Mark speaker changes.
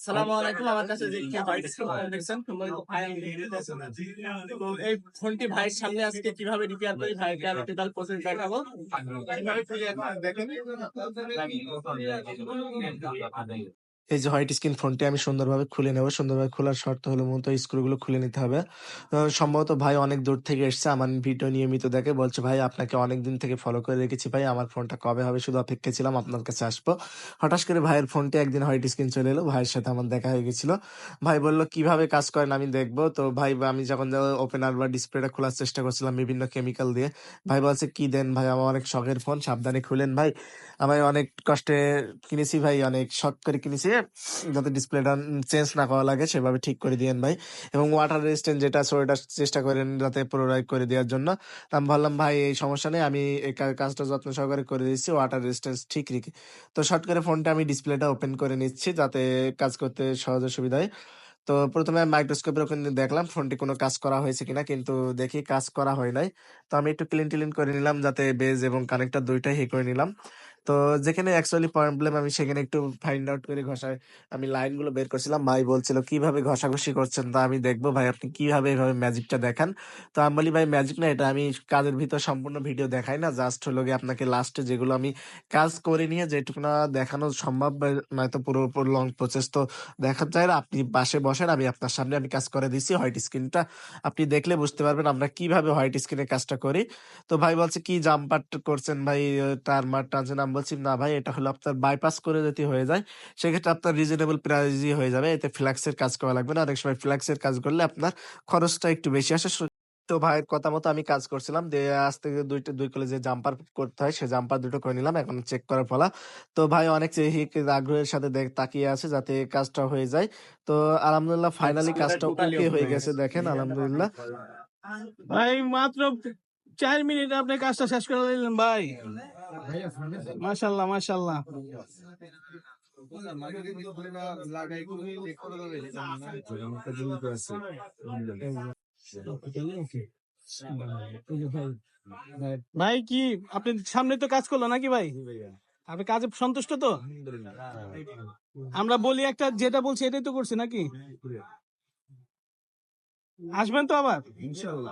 Speaker 1: সালামু আলাইকুম। আমার কাছে যে হোয়াইট স্ক্রিন দেখছেন ভাই, তো এই ফোনটি ভাইয়ের সামনে আজকে কিভাবে রিপেয়ার করি ভাইকে আমি টোটাল প্রসেস দেখাবো। এইভাবে দেখেন,
Speaker 2: এই যে হোয়াইট স্ক্রিন ফোনটি আমি সুন্দরভাবে খুলে নেব। সুন্দরভাবে খোলার শর্ত হলো মূলত স্ক্রুগুলো খুলে নিতে হবে। সম্ভবত ভাই অনেক দূর থেকে এসছে, আমার ভিডিও নিয়মিত দেখে, বলছে ভাই আপনাকে অনেক দিন থেকে ফলো করে রেখেছি ভাই, আমার ফোনটা কবে হবে শুধু অপেক্ষা ছিলাম, আপনার কাছে আসবো। হঠাৎ করে ভাইয়ের ফোনটি একদিন হোয়াইট স্ক্রিন চলে এলো, ভাইয়ের সাথে আমার দেখা হয়ে গেছিল। ভাই বলল কিভাবে কাজ করেন আমি দেখবো। তো ভাই আমি যখন ওপেনার বা ডিসপ্লেটা খোলার চেষ্টা করছিলাম বিভিন্ন কেমিক্যাল দিয়ে, ভাই বলছে কি দেন ভাই, আমার অনেক শখের ফোন, সাবধানে খুলেন ভাই, আমি অনেক কষ্টে কিনেছি ভাই, অনেক শখ করে কিনেছি, যাতে ডিসপ্লেটা চেঞ্জ না করা লাগে সেভাবে ঠিক করে দিয়েন ভাই, এবং ওয়াটার রেজিস্ট্যান্ট যেটা আছে ওটা চেষ্টা করেন যাতে পুনরায় করে দেওয়ার জন্য। তা আমি বললাম ভাই এই সমস্যা নেই, আমি এই কাজটা যত্ন সহকারে করে দিচ্ছি, ওয়াটার রেজিস্ট্যান্স ঠিক রেখে। তো শর্ট করে ফোনটা আমি ডিসপ্লেটা ওপেন করে নিচ্ছি যাতে কাজ করতে সহজে সুবিধা হয়। তো প্রথমে মাইক্রোস্কোপের ওখানে দেখলাম ফোনটি কোনো কাজ করা হয়েছে কিনা, কিন্তু দেখি কাজ করা হয় নাই। তো আমি একটু ক্লিন টিলিন করে নিলাম যাতে বেজ এবং কানেক্টর দুইটাই ই করে নিলাম। তো যেখানে অ্যাকচুয়ালি প্রবলেম আমি সেখানে একটু ফাইন্ড আউট করে ঘষায় আমি লাইনগুলো বের করছিলাম। ভাই বলছিল কিভাবে ঘষাঘষি করছেন, তা আমি দেখবো ভাই আপনি কিভাবে এভাবে ম্যাজিকটা দেখান। তো আমি বলি ভাই ম্যাজিক না, এটা আমি কাজের ভিতর সম্পূর্ণ ভিডিও দেখাই না, জাস্ট হলো গিয়ে আপনাকে লাস্টে যেগুলো আমি কাজ করে নিয়ে যেটুকু না দেখানো সম্ভব, নয়তো পুরো লং প্রসেস তো দেখা যায় না। আপনি পাশে বসেন, আমি আপনার সামনে আমি কাজ করে দিচ্ছি, হোয়াইট স্ক্রিনটা আপনি দেখলে বুঝতে পারবেন আমরা কিভাবে হোয়াইট স্ক্রিনে কাজটা করি। তো ভাই বলছে কি জাম্পার করছেন ভাই, তার মার টানছেন, আমি বলছি না ভাই এটা হলো আপনার বাইপাস করে যদি হয়ে যায় সেক্ষেত্রে আপনার রিজনেবল প্রাইসই হয়ে যাবে, এতে ফ্ল্যাক্সের কাজ করা লাগবে না, অনেক সময় ফ্ল্যাক্সের কাজ করলে আপনার খরচটা একটু বেশি আসে। তো ভাইয়ের কথা মতো আমি কাজ করছিলাম, দিয়ে আজ থেকে দুই কলেজে জাম্পার করতে হয়, সে জাম্পার দুটো করে নিলাম, এখন চেক করার ফলা। তো ভাই অনেক আগ্রহের সাথে তাকিয়ে আছে যাতে কাজটা হয়ে যায়। তো আলহামদুলিল্লাহ ফাইনালি কাজটা ওকে হয়ে গেছে, দেখেন আলহামদুলিল্লাহ।
Speaker 1: ভাই মাত্র 4 মিনিট আপনি কাজটা শেষ করে দিলেন ভাই, মাশাল্লাহ মাশাল্লাহ। ভাই কি আপনি সামনে তো কাজ করলো নাকি ভাই, আপনি কাজে সন্তুষ্ট তো? আমরা বলি একটা, যেটা বলছি এটাই তো করছে নাকি? আসবেন তো আবার ইনশাআল্লাহ।